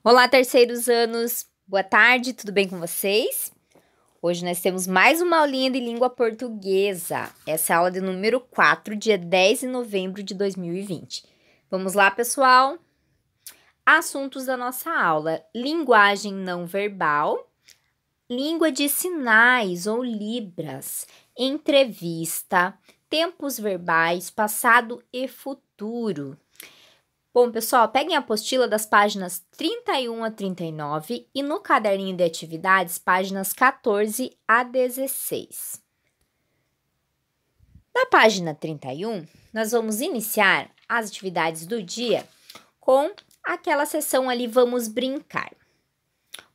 Olá, terceiros anos! Boa tarde, tudo bem com vocês? Hoje nós temos mais uma aulinha de língua portuguesa. Essa é a aula de número 4, dia 10 de novembro de 2020. Vamos lá, pessoal? Assuntos da nossa aula: linguagem não verbal, língua de sinais ou libras, entrevista, tempos verbais, passado e futuro. Bom, pessoal, peguem a apostila das páginas 31 a 39 e no caderninho de atividades, páginas 14 a 16. Na página 31, nós vamos iniciar as atividades do dia com aquela seção ali, vamos brincar.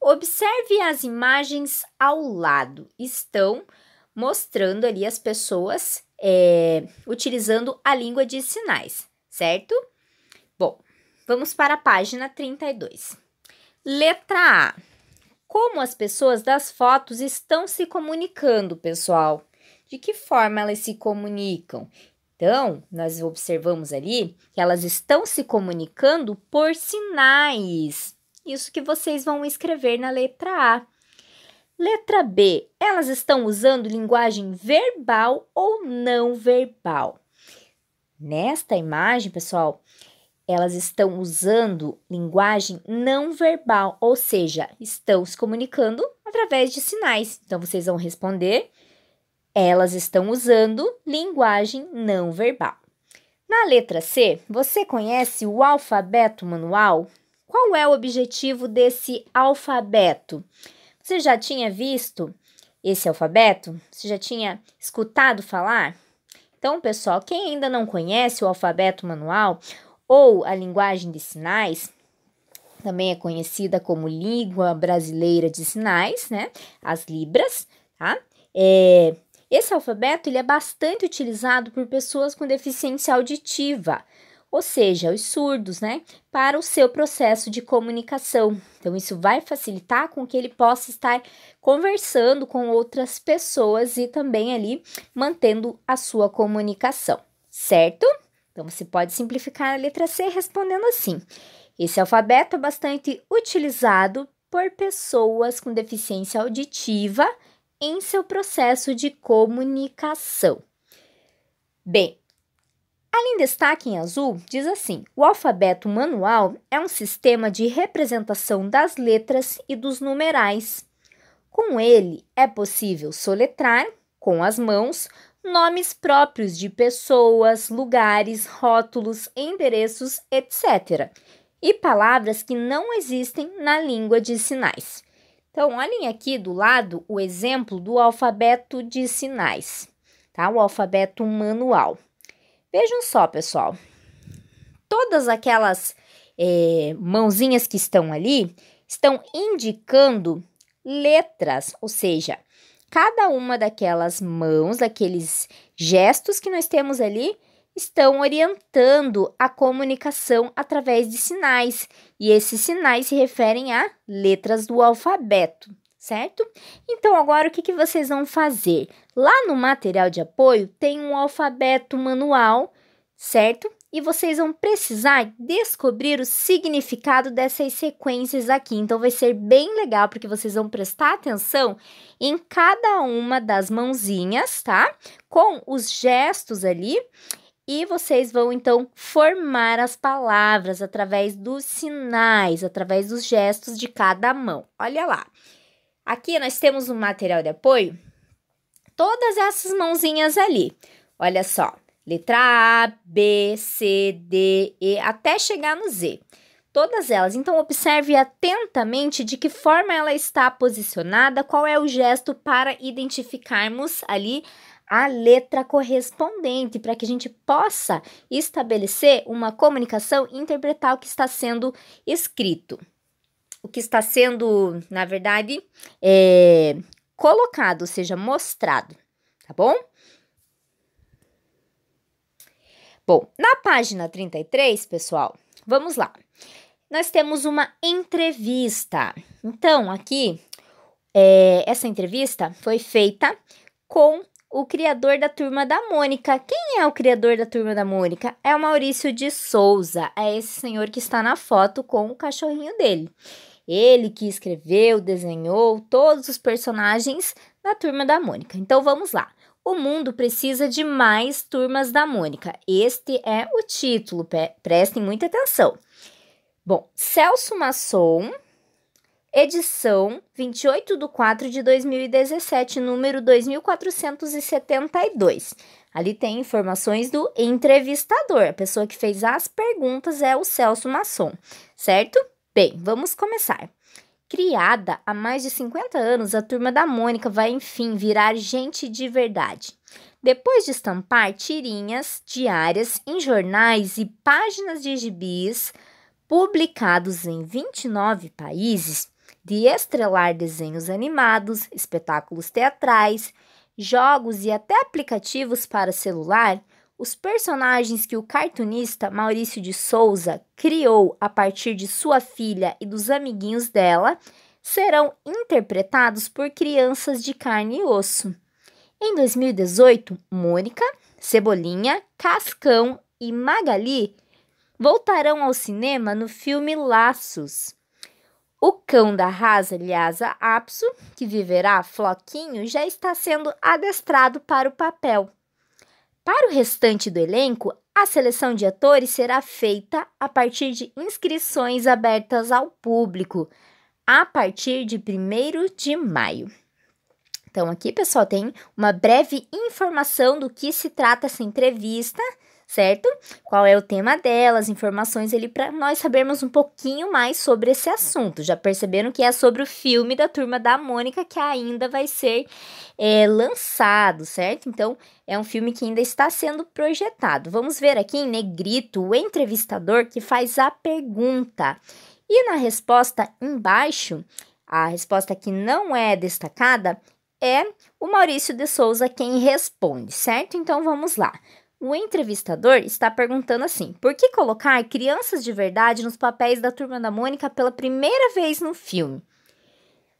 Observe as imagens ao lado, estão mostrando ali as pessoas utilizando a língua de sinais, certo? Bom, vamos para a página 32. Letra A. Como as pessoas das fotos estão se comunicando, pessoal? De que forma elas se comunicam? Então, nós observamos ali que elas estão se comunicando por sinais. Isso que vocês vão escrever na letra A. Letra B. Elas estão usando linguagem verbal ou não verbal? Nesta imagem, pessoal, elas estão usando linguagem não verbal, ou seja, estão se comunicando através de sinais. Então, vocês vão responder, elas estão usando linguagem não verbal. Na letra C, você conhece o alfabeto manual? Qual é o objetivo desse alfabeto? Você já tinha visto esse alfabeto? Você já tinha escutado falar? Então, pessoal, quem ainda não conhece o alfabeto manual ou a linguagem de sinais, também é conhecida como língua brasileira de sinais, né? As libras, tá? Esse alfabeto ele é bastante utilizado por pessoas com deficiência auditiva, ou seja, os surdos, né? Para o seu processo de comunicação. Então, isso vai facilitar com que ele possa estar conversando com outras pessoas e também ali mantendo a sua comunicação, certo? Então, você pode simplificar a letra C respondendo assim. Esse alfabeto é bastante utilizado por pessoas com deficiência auditiva em seu processo de comunicação. Bem, ali em destaque em azul, diz assim: o alfabeto manual é um sistema de representação das letras e dos numerais. Com ele, é possível soletrar, com as mãos, nomes próprios de pessoas, lugares, rótulos, endereços, etc. E palavras que não existem na língua de sinais. Então, olhem aqui do lado o exemplo do alfabeto de sinais, tá? O alfabeto manual. Vejam só, pessoal. Todas aquelas mãozinhas que estão ali estão indicando letras, ou seja, cada uma daquelas mãos, daqueles gestos que nós temos ali, estão orientando a comunicação através de sinais. E esses sinais se referem a letras do alfabeto, certo? Então, agora o que vocês vão fazer? Lá no material de apoio tem um alfabeto manual, certo? E vocês vão precisar descobrir o significado dessas sequências aqui. Então, vai ser bem legal, porque vocês vão prestar atenção em cada uma das mãozinhas, tá? Com os gestos ali. E vocês vão, então, formar as palavras através dos sinais, através dos gestos de cada mão. Olha lá. Aqui nós temos um material de apoio, todas essas mãozinhas ali. Olha só. Letra A, B, C, D, E, até chegar no Z. Todas elas. Então, observe atentamente de que forma ela está posicionada, qual é o gesto para identificarmos ali a letra correspondente, para que a gente possa estabelecer uma comunicação e interpretar o que está sendo escrito. O que está sendo, na verdade, colocado, ou seja, mostrado, tá bom? Bom, na página 33, pessoal, vamos lá. Nós temos uma entrevista. Então, aqui, essa entrevista foi feita com o criador da Turma da Mônica. Quem é o criador da Turma da Mônica? É o Maurício de Souza, é esse senhor que está na foto com o cachorrinho dele. Ele que escreveu, desenhou todos os personagens da Turma da Mônica. Então vamos lá. O mundo precisa de mais Turmas da Mônica. Este é o título, prestem muita atenção. Bom, Celso Masson, edição 28/4/2017, número 2472. Ali tem informações do entrevistador. A pessoa que fez as perguntas é o Celso Masson, certo? Bem, vamos começar. Criada há mais de 50 anos, a Turma da Mônica vai, enfim, virar gente de verdade. Depois de estampar tirinhas diárias em jornais e páginas de gibis publicados em 29 países, de estrelar desenhos animados, espetáculos teatrais, jogos e até aplicativos para celular, os personagens que o cartunista Maurício de Souza criou a partir de sua filha e dos amiguinhos dela serão interpretados por crianças de carne e osso. Em 2018, Mônica, Cebolinha, Cascão e Magali voltarão ao cinema no filme Laços. O cão da raça Lhasa Apso, que viverá Floquinho, já está sendo adestrado para o papel. Para o restante do elenco, a seleção de atores será feita a partir de inscrições abertas ao público, a partir de 1º de maio. Então, aqui, pessoal, tem uma breve informação do que se trata essa entrevista, certo? Qual é o tema dela, as informações ali para nós sabermos um pouquinho mais sobre esse assunto. Já perceberam que é sobre o filme da Turma da Mônica que ainda vai ser lançado, certo? Então, é um filme que ainda está sendo projetado. Vamos ver aqui em negrito o entrevistador que faz a pergunta. E na resposta embaixo, a resposta que não é destacada, é o Maurício de Souza quem responde, certo? Então, vamos lá. O entrevistador está perguntando assim: por que colocar crianças de verdade nos papéis da Turma da Mônica pela primeira vez no filme?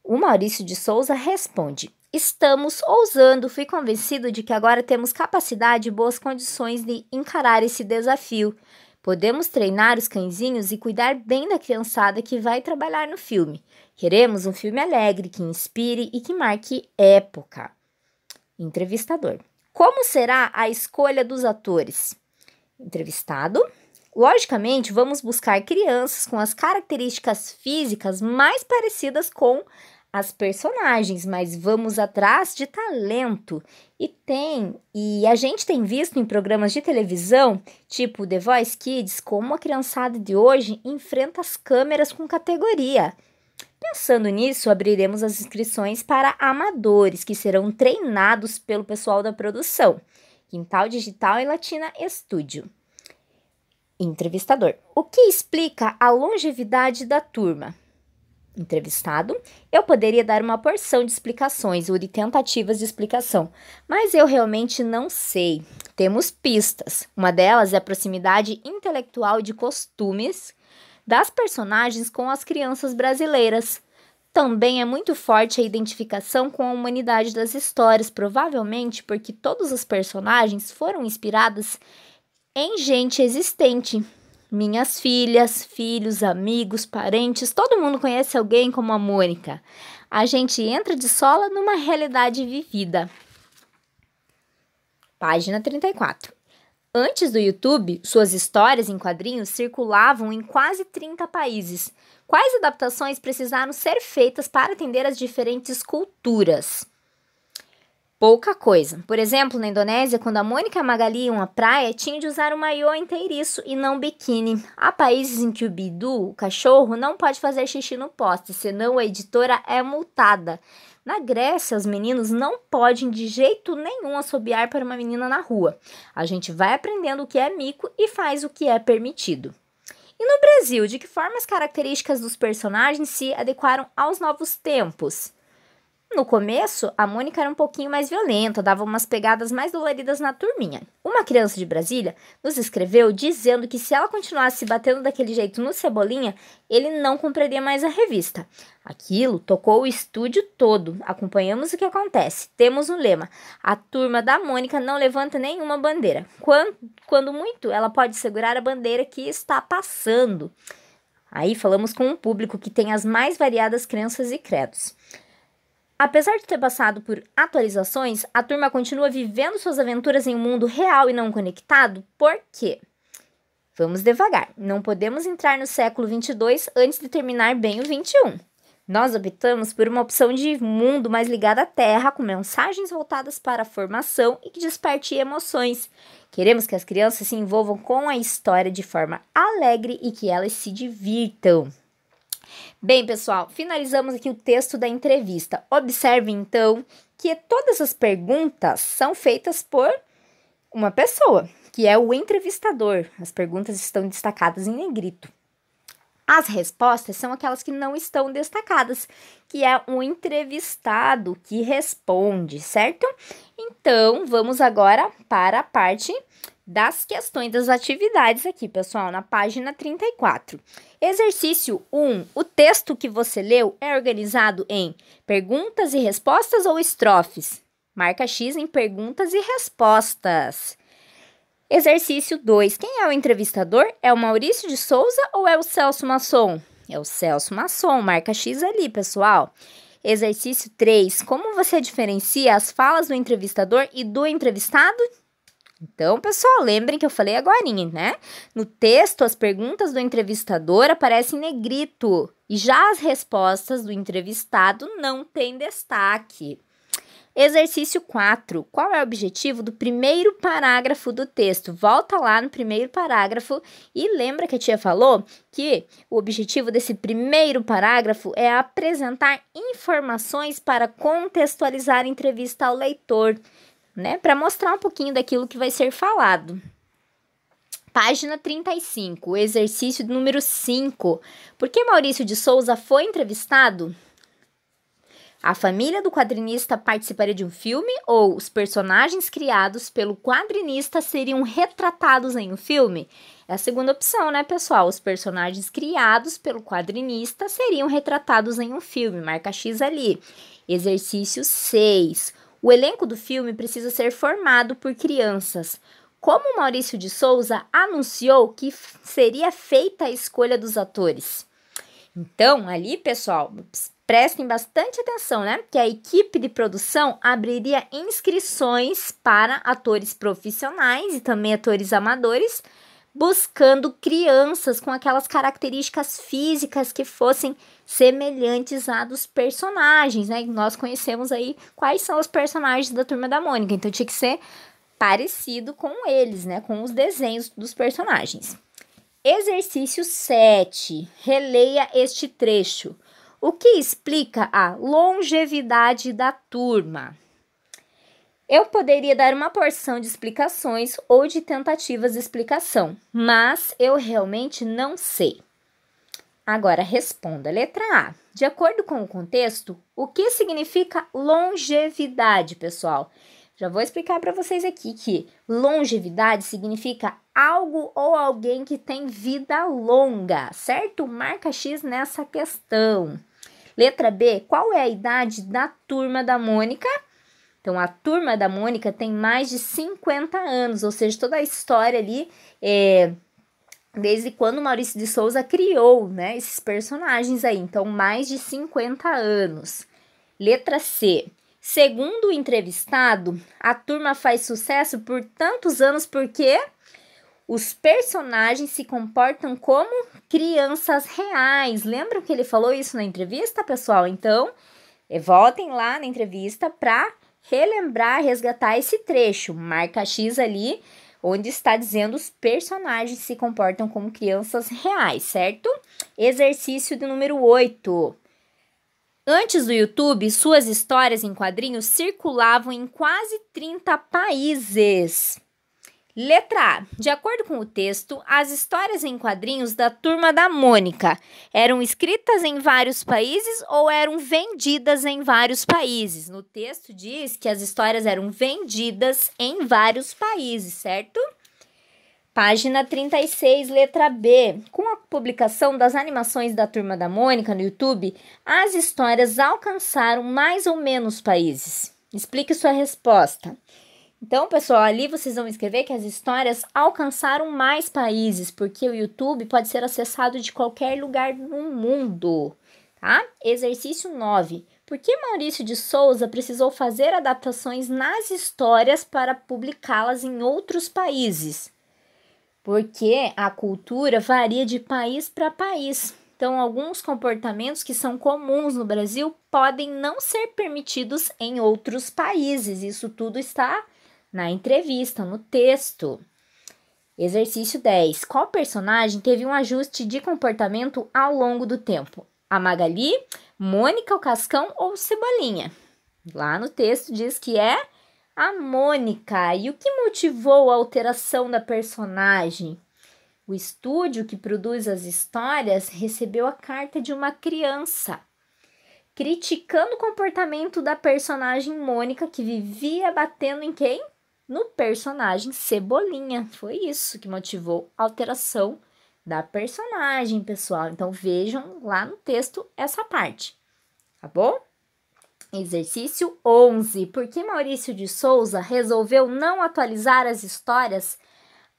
O Maurício de Souza responde: estamos ousando, fui convencido de que agora temos capacidade e boas condições de encarar esse desafio. Podemos treinar os cãezinhos e cuidar bem da criançada que vai trabalhar no filme. Queremos um filme alegre, que inspire e que marque época. Entrevistador: como será a escolha dos atores? Entrevistado: logicamente, vamos buscar crianças com as características físicas mais parecidas com as personagens, mas vamos atrás de talento. E a gente tem visto em programas de televisão, tipo The Voice Kids, como a criançada de hoje enfrenta as câmeras com categoria. Pensando nisso, abriremos as inscrições para amadores, que serão treinados pelo pessoal da produção, Quintal Digital e Latina Studio. Entrevistador: o que explica a longevidade da turma? Entrevistado: eu poderia dar uma porção de explicações ou de tentativas de explicação, mas eu realmente não sei. Temos pistas. Uma delas é a proximidade intelectual de costumes das personagens com as crianças brasileiras. Também é muito forte a identificação com a humanidade das histórias, provavelmente porque todos os personagens foram inspirados em gente existente. Minhas filhas, filhos, amigos, parentes, todo mundo conhece alguém como a Mônica. A gente entra de sola numa realidade vivida. Página 34. Antes do YouTube, suas histórias em quadrinhos circulavam em quase 30 países. Quais adaptações precisaram ser feitas para atender às diferentes culturas? Pouca coisa. Por exemplo, na Indonésia, quando a Mônica e a Magali iam à praia, tinham de usar um maiô inteiriço e não biquíni. Há países em que o Bidu, o cachorro, não pode fazer xixi no poste, senão a editora é multada. Na Grécia, os meninos não podem de jeito nenhum assobiar para uma menina na rua. A gente vai aprendendo o que é mico e faz o que é permitido. E no Brasil, de que forma as características dos personagens se adequaram aos novos tempos? No começo, a Mônica era um pouquinho mais violenta, dava umas pegadas mais doloridas na turminha. Uma criança de Brasília nos escreveu dizendo que se ela continuasse se batendo daquele jeito no Cebolinha, ele não compraria mais a revista. Aquilo tocou o estúdio todo. Acompanhamos o que acontece. Temos um lema: a turma da Mônica não levanta nenhuma bandeira. Quando muito, ela pode segurar a bandeira que está passando. Aí falamos com um público que tem as mais variadas crenças e credos. Apesar de ter passado por atualizações, a turma continua vivendo suas aventuras em um mundo real e não conectado. Por quê? Vamos devagar. Não podemos entrar no século 22 antes de terminar bem o 21. Nós optamos por uma opção de mundo mais ligado à Terra, com mensagens voltadas para a formação e que desperte emoções. Queremos que as crianças se envolvam com a história de forma alegre e que elas se divirtam. Bem, pessoal, finalizamos aqui o texto da entrevista. Observe, então, que todas as perguntas são feitas por uma pessoa, que é o entrevistador. As perguntas estão destacadas em negrito. As respostas são aquelas que não estão destacadas, que é o entrevistado que responde, certo? Então, vamos agora para a parte das questões das atividades aqui, pessoal, na página 34. Exercício 1. O texto que você leu é organizado em perguntas e respostas ou estrofes? Marca X em perguntas e respostas. Exercício 2. Quem é o entrevistador? É o Maurício de Souza ou é o Celso Masson? É o Celso Masson. Marca X ali, pessoal. Exercício 3. Como você diferencia as falas do entrevistador e do entrevistado? Então, pessoal, lembrem que eu falei agorinha, né? No texto, as perguntas do entrevistador aparecem em negrito e já as respostas do entrevistado não têm destaque. Exercício 4. Qual é o objetivo do primeiro parágrafo do texto? Volta lá no primeiro parágrafo e lembra que a tia falou que o objetivo desse primeiro parágrafo é apresentar informações para contextualizar a entrevista ao leitor, né? Para mostrar um pouquinho daquilo que vai ser falado. Página 35, exercício número 5. Por que Maurício de Souza foi entrevistado? A família do quadrinista participaria de um filme ou os personagens criados pelo quadrinista seriam retratados em um filme? É a segunda opção, né, pessoal? Os personagens criados pelo quadrinista seriam retratados em um filme. Marca X ali. Exercício 6. O elenco do filme precisa ser formado por crianças. Como Maurício de Souza anunciou que seria feita a escolha dos atores? Então, ali, pessoal, prestem bastante atenção, né? Que a equipe de produção abriria inscrições para atores profissionais e também atores amadores, buscando crianças com aquelas características físicas que fossem semelhantes à dos personagens, né? Nós conhecemos aí quais são os personagens da Turma da Mônica, então tinha que ser parecido com eles, né? Com os desenhos dos personagens. Exercício 7. Releia este trecho. O que explica a longevidade da turma? Eu poderia dar uma porção de explicações ou de tentativas de explicação, mas eu realmente não sei. Agora responda. Letra A. De acordo com o contexto, o que significa longevidade, pessoal? Já vou explicar para vocês aqui que longevidade significa algo ou alguém que tem vida longa, certo? Marca X nessa questão. Letra B. Qual é a idade da Turma da Mônica? Então, a Turma da Mônica tem mais de 50 anos, ou seja, toda a história ali desde quando Maurício de Souza criou, né, esses personagens aí. Então, mais de 50 anos. Letra C. Segundo o entrevistado, a turma faz sucesso por tantos anos porque os personagens se comportam como crianças reais. Lembram que ele falou isso na entrevista, pessoal? Então, voltem lá na entrevista para relembrar, resgatar esse trecho. Marca X ali, onde está dizendo os personagens se comportam como crianças reais, certo? Exercício de número 8. Antes do YouTube, suas histórias em quadrinhos circulavam em quase 30 países. Letra A. De acordo com o texto, as histórias em quadrinhos da Turma da Mônica eram escritas em vários países ou eram vendidas em vários países? No texto diz que as histórias eram vendidas em vários países, certo? Página 36, letra B. Com a publicação das animações da Turma da Mônica no YouTube, as histórias alcançaram mais ou menos países? Explique sua resposta. Então, pessoal, ali vocês vão escrever que as histórias alcançaram mais países, porque o YouTube pode ser acessado de qualquer lugar no mundo, tá? Exercício 9. Por que Maurício de Souza precisou fazer adaptações nas histórias para publicá-las em outros países? Porque a cultura varia de país para país. Então, alguns comportamentos que são comuns no Brasil podem não ser permitidos em outros países. Isso tudo está na entrevista, no texto. Exercício 10. Qual personagem teve um ajuste de comportamento ao longo do tempo? A Magali, Mônica, o Cascão ou Cebolinha? Lá no texto diz que é a Mônica. E o que motivou a alteração da personagem? O estúdio que produz as histórias recebeu a carta de uma criança criticando o comportamento da personagem Mônica, que vivia batendo em quem? No personagem Cebolinha. Foi isso que motivou a alteração da personagem, pessoal. Então, vejam lá no texto essa parte, tá bom? Exercício 11. Por que Maurício de Souza resolveu não atualizar as histórias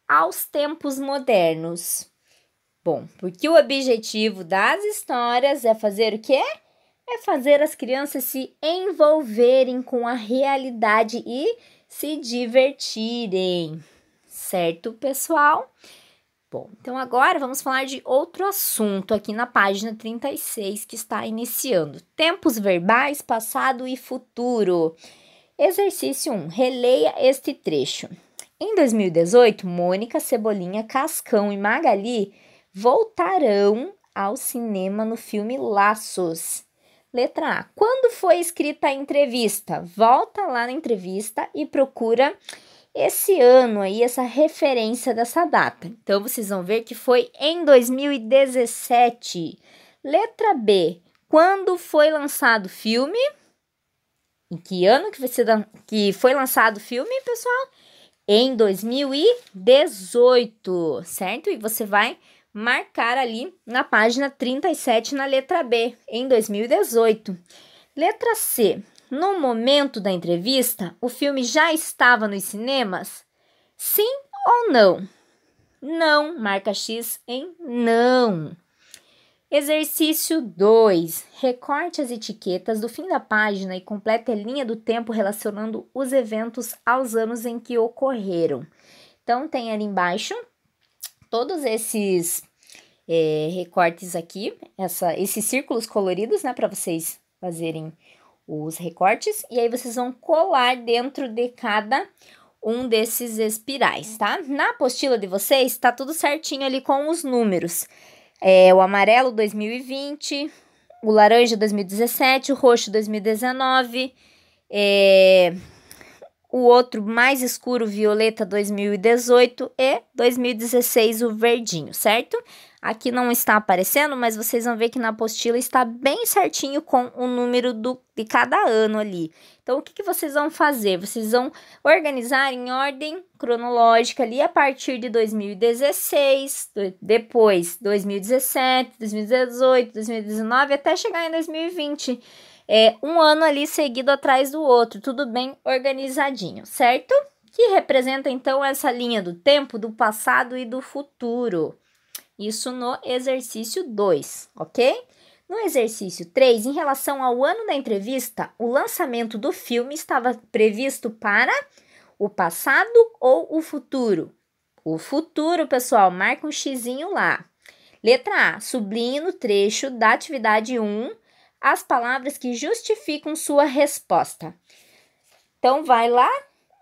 aos tempos modernos? Bom, porque o objetivo das histórias é fazer o quê? É fazer as crianças se envolverem com a realidade e se divertirem, certo, pessoal? Bom, então agora vamos falar de outro assunto aqui na página 36 que está iniciando. Tempos verbais, passado e futuro. Exercício 1. Releia este trecho. Em 2018, Mônica, Cebolinha, Cascão e Magali voltarão ao cinema no filme Laços. Letra A. Quando foi escrita a entrevista? Volta lá na entrevista e procura esse ano aí, essa referência dessa data. Então, vocês vão ver que foi em 2017. Letra B. Quando foi lançado o filme? Em que ano que foi lançado o filme, pessoal? Em 2018, certo? E você vai marcar ali na página 37, na letra B, em 2018. Letra C. No momento da entrevista, o filme já estava nos cinemas? Sim ou não? Não. Marca X em não. Exercício 2. Recorte as etiquetas do fim da página e complete a linha do tempo relacionando os eventos aos anos em que ocorreram. Então, tem ali embaixo todos esses recortes aqui, esses círculos coloridos, né, para vocês fazerem os recortes. E aí, vocês vão colar dentro de cada um desses espirais, tá? Na apostila de vocês, tá tudo certinho ali com os números. O amarelo 2020, o laranja 2017, o roxo 2019, o outro mais escuro, violeta 2018 e 2016 o verdinho, certo? Aqui não está aparecendo, mas vocês vão ver que na apostila está bem certinho com o número de cada ano ali. Então, o que vocês vão fazer? Vocês vão organizar em ordem cronológica ali a partir de 2016, depois 2017, 2018, 2019, até chegar em 2020. Um ano ali seguido atrás do outro, tudo bem organizadinho, certo? Que representa, então, essa linha do tempo, do passado e do futuro. Isso no exercício 2, ok? No exercício 3, em relação ao ano da entrevista, o lançamento do filme estava previsto para o passado ou o futuro? O futuro, pessoal, marca um xizinho lá. Letra A, sublinhe no trecho da atividade 1 as palavras que justificam sua resposta. Então, vai lá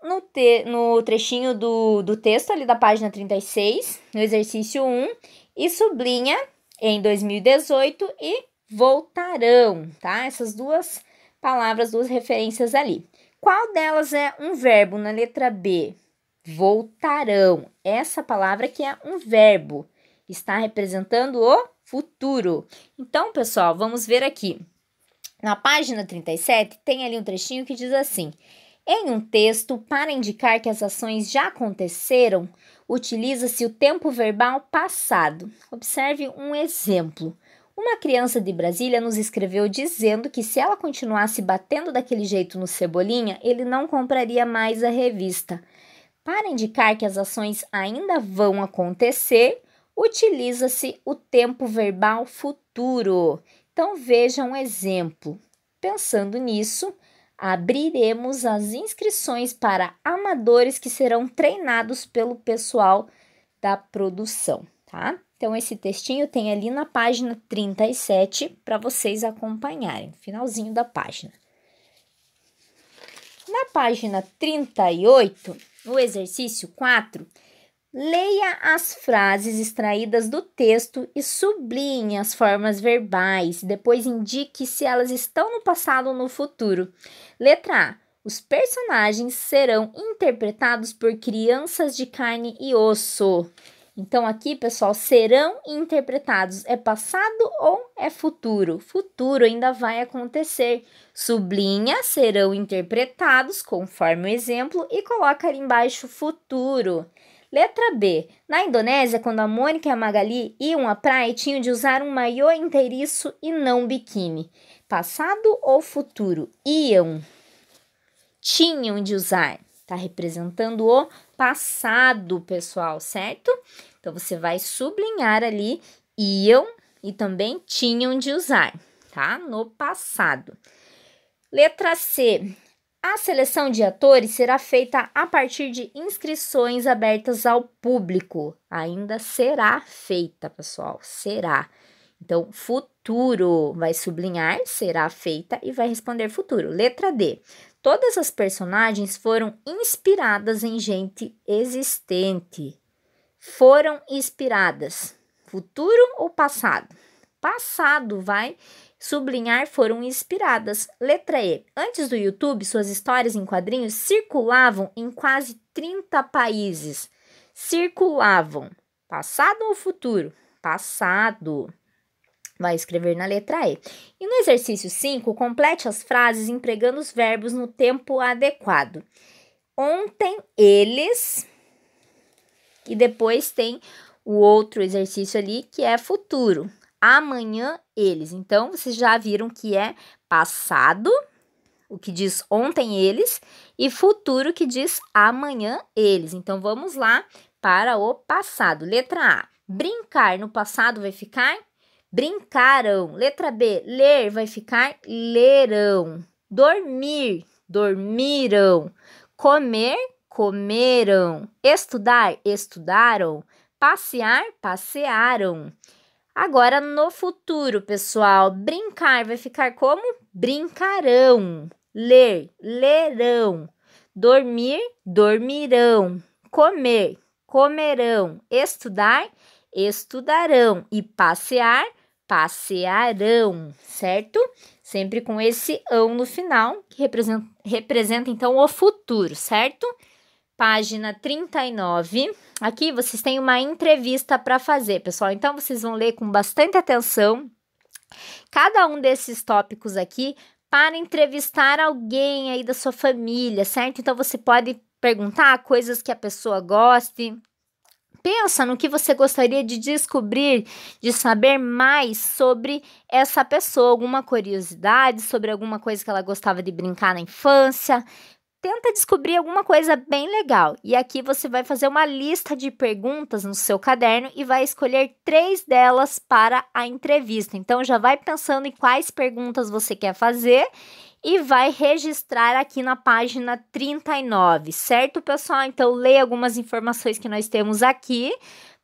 no trechinho do texto ali da página 36, no exercício 1, e sublinha em 2018 e voltarão, tá? Essas duas palavras, duas referências ali. Qual delas é um verbo na letra B? voltarão. Essa palavra que é um verbo, está representando o futuro. Então, pessoal, vamos ver aqui. Na página 37, tem ali um trechinho que diz assim: em um texto, para indicar que as ações já aconteceram, utiliza-se o tempo verbal passado. Observe um exemplo. Uma criança de Brasília nos escreveu dizendo que se ela continuasse batendo daquele jeito no Cebolinha, ele não compraria mais a revista. Para indicar que as ações ainda vão acontecer, utiliza-se o tempo verbal futuro. Então, veja um exemplo. Pensando nisso, abriremos as inscrições para amadores que serão treinados pelo pessoal da produção, tá? Então, esse textinho tem ali na página 37 para vocês acompanharem, finalzinho da página. Na página 38, no exercício 4, leia as frases extraídas do texto e sublinhe as formas verbais. Depois indique se elas estão no passado ou no futuro. Letra A. Os personagens serão interpretados por crianças de carne e osso. Então, aqui, pessoal, serão interpretados. É passado ou é futuro? Futuro ainda vai acontecer. Sublinha, serão interpretados, conforme o exemplo, e coloca ali embaixo futuro. Letra B. Na Indonésia, quando a Mônica e a Magali iam à praia, tinham de usar um maiô inteiriço e não biquíni. Passado ou futuro? Iam. Tinham de usar. Está representando o passado, pessoal, certo? Então, você vai sublinhar ali, iam e também tinham de usar, tá? No passado. Letra C. A seleção de atores será feita a partir de inscrições abertas ao público. Ainda será feita, pessoal, será. Então, futuro, vai sublinhar, será feita e vai responder futuro. Letra D. Todas as personagens foram inspiradas em gente existente. Foram inspiradas. Futuro ou passado? Passado, vai sublinhar, foram inspiradas. Letra E. Antes do YouTube, suas histórias em quadrinhos circulavam em quase 30 países. Circulavam. Passado ou futuro? Passado. Vai escrever na letra E. E no exercício 5, complete as frases empregando os verbos no tempo adequado. Ontem, eles. E depois tem o outro exercício ali, que é futuro. Amanhã, eles. Então, vocês já viram que é passado, o que diz ontem, eles, e futuro, que diz amanhã, eles. Então, vamos lá para o passado. Letra A. Brincar no passado vai ficar brincaram. Letra B. Ler vai ficar lerão. Dormir, dormiram. Comer, comeram. Estudar, estudaram. Passear, passearam. Agora, no futuro, pessoal, brincar vai ficar como? Brincarão. Ler, lerão. Dormir, dormirão. Comer, comerão. Estudar, estudarão. E passear, passearão, certo? Sempre com esse ão no final, que representa então o futuro, certo? Página 39. Aqui vocês têm uma entrevista para fazer, pessoal. Então, vocês vão ler com bastante atenção cada um desses tópicos aqui para entrevistar alguém aí da sua família, certo? Então, você pode perguntar coisas que a pessoa goste. Pensa no que você gostaria de descobrir, de saber mais sobre essa pessoa, alguma curiosidade sobre alguma coisa que ela gostava de brincar na infância. Tenta descobrir alguma coisa bem legal. E aqui você vai fazer uma lista de perguntas no seu caderno e vai escolher 3 delas para a entrevista. Então, já vai pensando em quais perguntas você quer fazer e vai registrar aqui na página 39, certo, pessoal? Então, leia algumas informações que nós temos aqui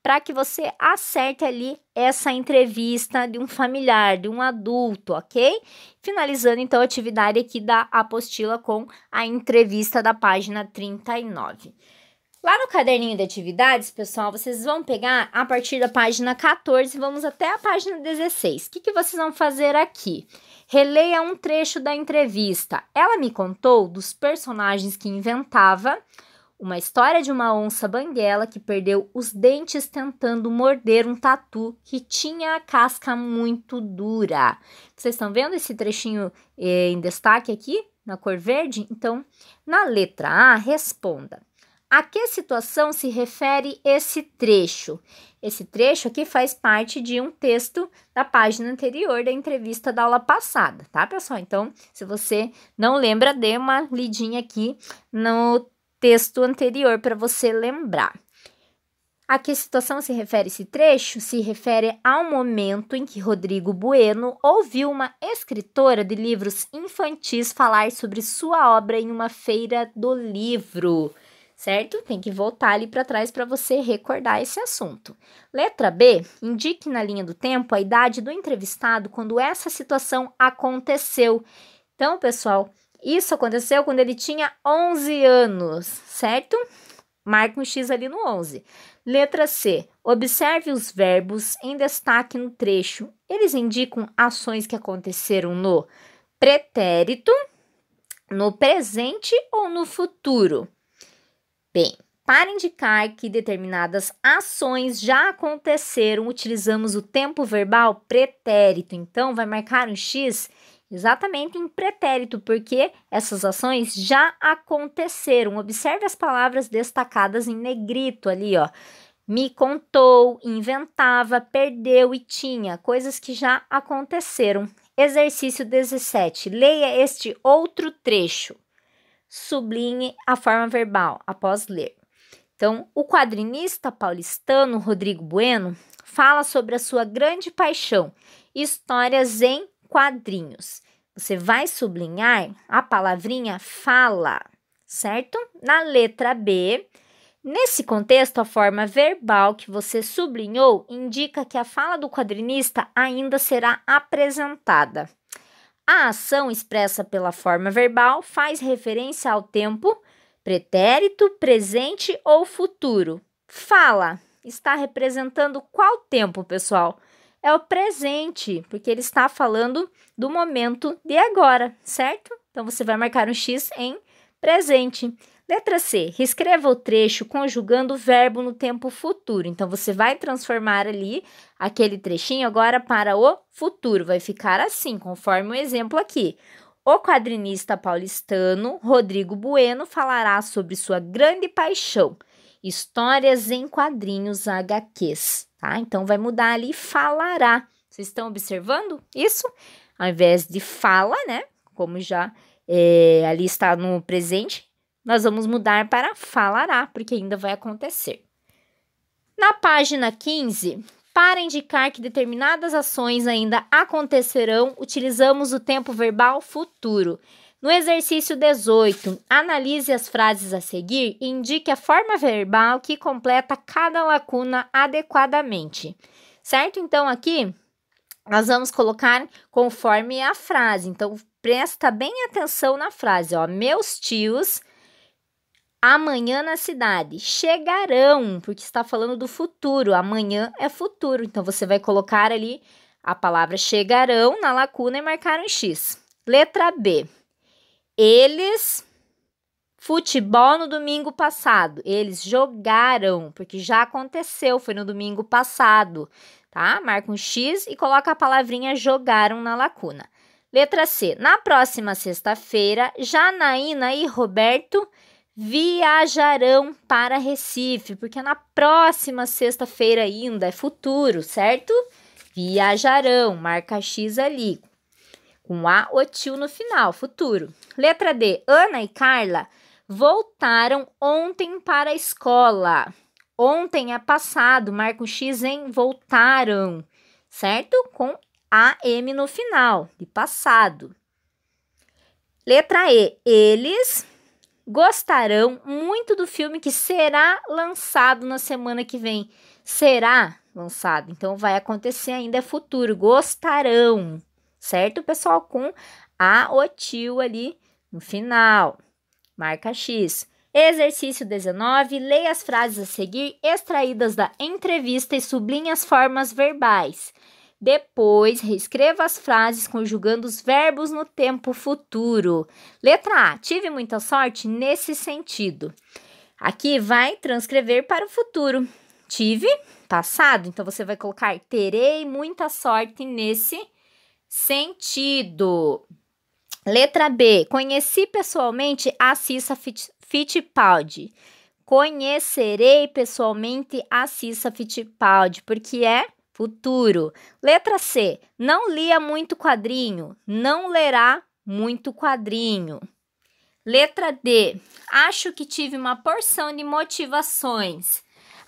para que você acerte ali essa entrevista de um familiar, de um adulto, ok? Finalizando, então, a atividade aqui da apostila com a entrevista da página 39. Lá no caderninho de atividades, pessoal, vocês vão pegar a partir da página 14 e vamos até a página 16. O que vocês vão fazer aqui? Releia um trecho da entrevista. Ela me contou dos personagens que inventava, Uma história de uma onça banguela que perdeu os dentes tentando morder um tatu que tinha a casca muito dura. Vocês estão vendo esse trechinho em destaque aqui, na cor verde? Então, na letra A, responda. A que situação se refere esse trecho? Esse trecho aqui faz parte de um texto da página anterior da entrevista da aula passada, tá, pessoal? Então, se você não lembra, dê uma lidinha aqui no texto anterior para você lembrar. A que situação se refere esse trecho? Se refere ao momento em que Rodrigo Bueno ouviu uma escritora de livros infantis falar sobre sua obra em uma feira do livro, certo? Tem que voltar ali para trás para você recordar esse assunto. Letra B, indique na linha do tempo a idade do entrevistado quando essa situação aconteceu. Então, pessoal, isso aconteceu quando ele tinha 11 anos, certo? Marca um X ali no 11. Letra C. Observe os verbos em destaque no trecho. Eles indicam ações que aconteceram no pretérito, no presente ou no futuro? Bem, para indicar que determinadas ações já aconteceram, utilizamos o tempo verbal pretérito. Então, vai marcar um X exatamente em pretérito, porque essas ações já aconteceram. Observe as palavras destacadas em negrito ali, ó. Me contou, inventava, perdeu e tinha. Coisas que já aconteceram. Exercício 17. Leia este outro trecho. Sublinhe a forma verbal após ler. Então, o quadrinista paulistano Rodrigo Bueno fala sobre a sua grande paixão, histórias em quadrinhos. Você vai sublinhar a palavrinha fala, certo? Na letra B, nesse contexto, a forma verbal que você sublinhou indica que a fala do quadrinista ainda será apresentada. A ação expressa pela forma verbal faz referência ao tempo pretérito, presente ou futuro. Fala está representando qual tempo, pessoal? É o presente, porque ele está falando do momento de agora, certo? Então, você vai marcar um X em presente. Letra C. Reescreva o trecho conjugando o verbo no tempo futuro. Então, você vai transformar ali aquele trechinho agora para o futuro. Vai ficar assim, conforme o exemplo aqui. O quadrinista paulistano Rodrigo Bueno falará sobre sua grande paixão, histórias em quadrinhos HQs, tá? Então, vai mudar ali, falará. Vocês estão observando isso? Ao invés de fala, né? Como já ali está no presente, nós vamos mudar para falará, porque ainda vai acontecer. Na página 15, para indicar que determinadas ações ainda acontecerão, utilizamos o tempo verbal futuro. No exercício 18, analise as frases a seguir e indique a forma verbal que completa cada lacuna adequadamente. Certo? Então, aqui, nós vamos colocar conforme a frase. Então, presta bem atenção na frase, ó. Meus tios amanhã na cidade chegarão, porque está falando do futuro. Amanhã é futuro. Então, você vai colocar ali a palavra chegarão na lacuna e marcar um X. Letra B. Eles, futebol no domingo passado. Eles jogaram, porque já aconteceu, foi no domingo passado, tá? Marca um X e coloca a palavrinha jogaram na lacuna. Letra C. Na próxima sexta-feira, Janaína e Roberto viajarão para Recife, porque na próxima sexta-feira ainda é futuro, certo? Viajarão, marca X ali, com A, o tio no final, futuro. Letra D, Ana e Carla voltaram ontem para a escola. Ontem é passado, marca um X em voltaram, certo? Com AM no final, de passado. Letra E, eles gostarão muito do filme que será lançado na semana que vem. Será lançado, então vai acontecer ainda, é futuro, gostarão. Certo, pessoal? Com a o tio ali no final. Marca X. Exercício 19. Leia as frases a seguir extraídas da entrevista e sublinhe as formas verbais. Depois, reescreva as frases conjugando os verbos no tempo futuro. Letra A. Tive muita sorte nesse sentido. Aqui vai transcrever para o futuro. Tive, passado, então você vai colocar terei muita sorte nesse sentido. Letra B, conheci pessoalmente a Cissa Fittipaldi. Conhecerei pessoalmente a Cissa Fittipaldi, porque é futuro. Letra C, não lia muito quadrinho. Não lerá muito quadrinho. Letra D, acho que tive uma porção de motivações.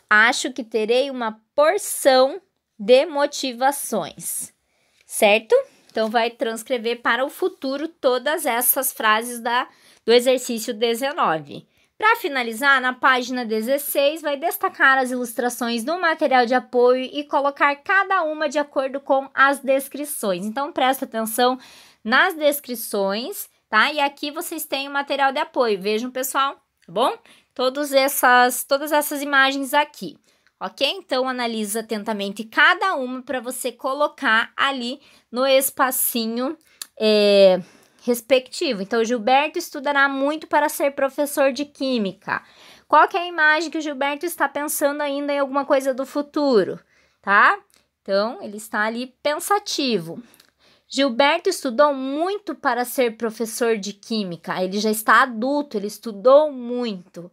Acho que terei uma porção de motivações. Certo? Então, vai transcrever para o futuro todas essas frases do exercício 19. Para finalizar, na página 16, vai destacar as ilustrações do material de apoio e colocar cada uma de acordo com as descrições. Então, presta atenção nas descrições, tá? E aqui vocês têm o material de apoio. Vejam, pessoal, tá bom? Todas essas imagens aqui. Ok? Então, analisa atentamente cada uma para você colocar ali no espacinho respectivo. Então, Gilberto estudará muito para ser professor de química. Qual que é a imagem que o Gilberto está pensando ainda em alguma coisa do futuro, tá? Então, ele está ali pensativo. Gilberto estudou muito para ser professor de química. Ele já está adulto, ele estudou muito.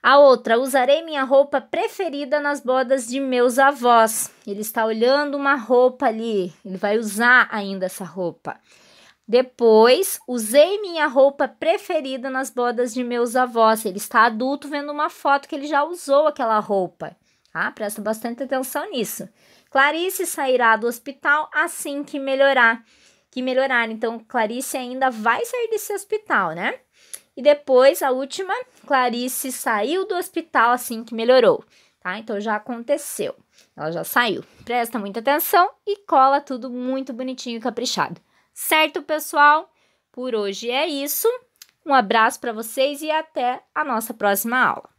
A outra, usarei minha roupa preferida nas bodas de meus avós. Ele está olhando uma roupa ali, ele vai usar ainda essa roupa. Depois, usei minha roupa preferida nas bodas de meus avós. Ele está adulto vendo uma foto que ele já usou aquela roupa, tá? Presta bastante atenção nisso. Clarice sairá do hospital assim que melhorar. Então, Clarice ainda vai sair desse hospital, né? E depois, a última, Clarice saiu do hospital assim que melhorou, tá? Então, já aconteceu. Ela já saiu. Presta muita atenção e cola tudo muito bonitinho e caprichado. Certo, pessoal? Por hoje é isso. Um abraço para vocês e até a nossa próxima aula.